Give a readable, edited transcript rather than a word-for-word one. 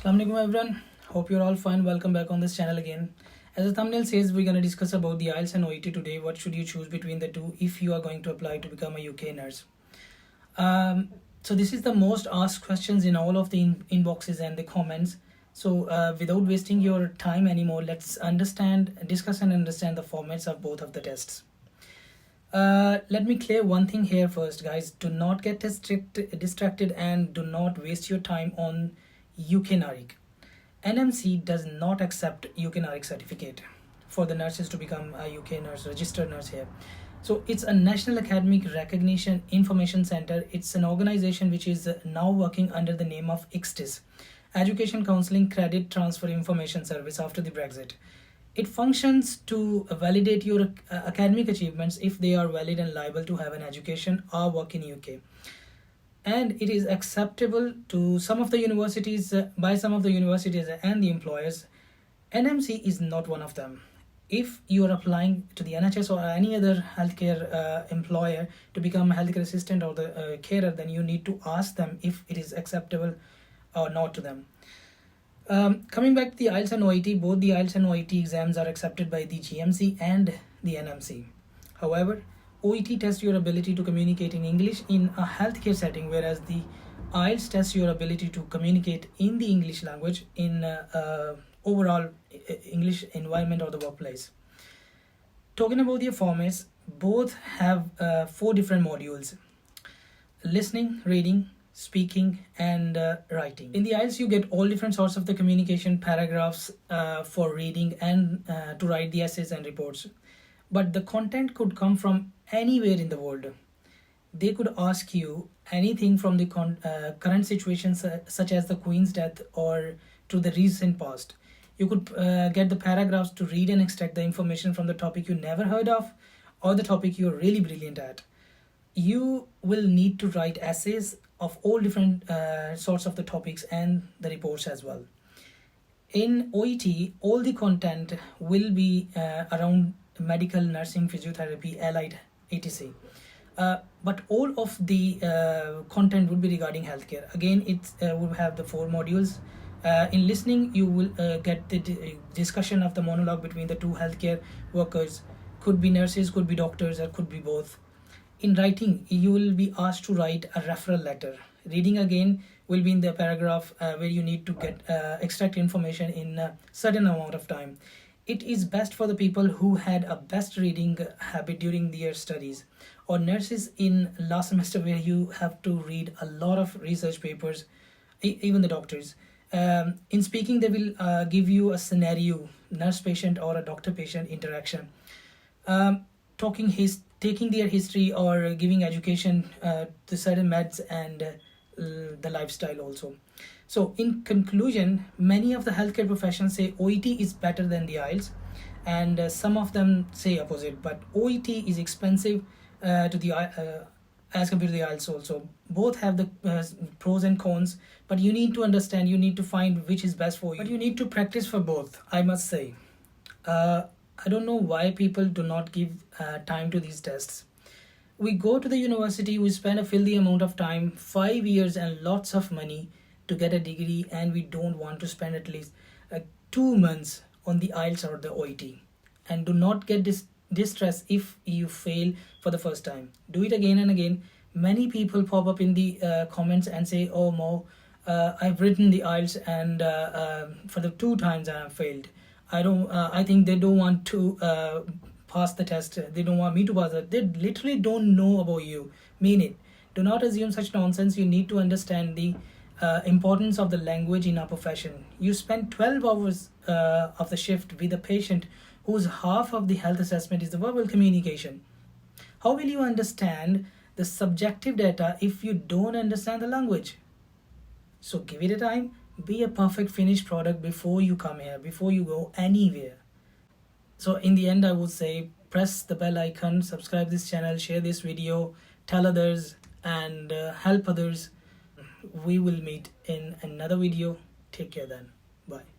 Assalamu alaikum everyone. Hope you're all fine. Welcome back on this channel again. As the thumbnail says, we're going to discuss about the IELTS and OET today. What should you choose between the two if you are going to apply to become a UK nurse? So this is the most asked questions in all of the inboxes and the comments. So without wasting your time anymore, let's discuss and understand the formats of both of the tests. Let me clear one thing here first, guys. Do not get distracted and do not waste your time on UK NARIC. NMC does not accept UK NARIC certificate for the nurses to become a UK nurse, registered nurse here. So it's a National Academic Recognition Information Center. It's an organization which is now working under the name of ECCTIS, Education Counseling Credit Transfer Information Service after the Brexit. It functions to validate your academic achievements if they are valid and liable to have an education or work in UK. And it is acceptable to some of the universities, by some of the universities and the employers. NMC is not one of them. If you are applying to the NHS or any other healthcare employer to become a healthcare assistant or the carer, then you need to ask them if it is acceptable or not to them. Coming back to the IELTS and OET, both the IELTS and OET exams are accepted by the GMC and the NMC. However, OET tests your ability to communicate in English in a healthcare setting, whereas the IELTS tests your ability to communicate in the English language in overall English environment or the workplace. Talking about the formats, both have 4 different modules: listening, reading, speaking, and writing. In the IELTS, you get all different sorts of the communication paragraphs for reading and to write the essays and reports. But the content could come from anywhere in the world. They could ask you anything from the current situations such as the Queen's death or to the recent past. You could get the paragraphs to read and extract the information from the topic you never heard of or the topic you're really brilliant at. You will need to write essays of all different sorts of the topics and the reports as well. In OET, all the content will be around medical, nursing, physiotherapy, allied, etc. But all of the content would be regarding healthcare. Again, it will have the 4 modules. In listening, you will get the discussion of the monologue between the 2 healthcare workers. Could be nurses, could be doctors, or could be both. In writing, you will be asked to write a referral letter. Reading again will be in the paragraph where you need to get extract information in a certain amount of time. It is best for the people who had a best reading habit during their studies, or nurses in last semester where you have to read a lot of research papers, even the doctors. In speaking, they will give you a scenario, nurse-patient or a doctor-patient interaction. Taking their history or giving education to certain meds and the lifestyle also. So in conclusion, many of the healthcare professions say OET is better than the IELTS, and some of them say opposite. But OET is expensive as compared to the IELTS also. Both have the pros and cons, but you need to understand, you need to find which is best for you. But you need to practice for both, I must say. I don't know why people do not give time to these tests. We go to the university, we spend a filthy amount of time, 5 years and lots of money to get a degree, and we don't want to spend at least 2 months on the IELTS or the OET. And do not get distressed if you fail for the first time. Do it again and again. Many people pop up in the comments and say, "Oh Mo, I've written the IELTS and for the 2 times I have failed. I think they don't want to pass the test. They don't want me to pass it." They literally don't know about you. Mean it. Do not assume such nonsense. You need to understand the importance of the language in our profession. You spend 12 hours of the shift with a patient whose half of the health assessment is the verbal communication. How will you understand the subjective data if you don't understand the language? So give it a time. Be a perfect finished product before you come here, before you go anywhere. So in the end, I would say press the bell icon, subscribe this channel, share this video, tell others, and help others. We will meet in another video. Take care then. Bye.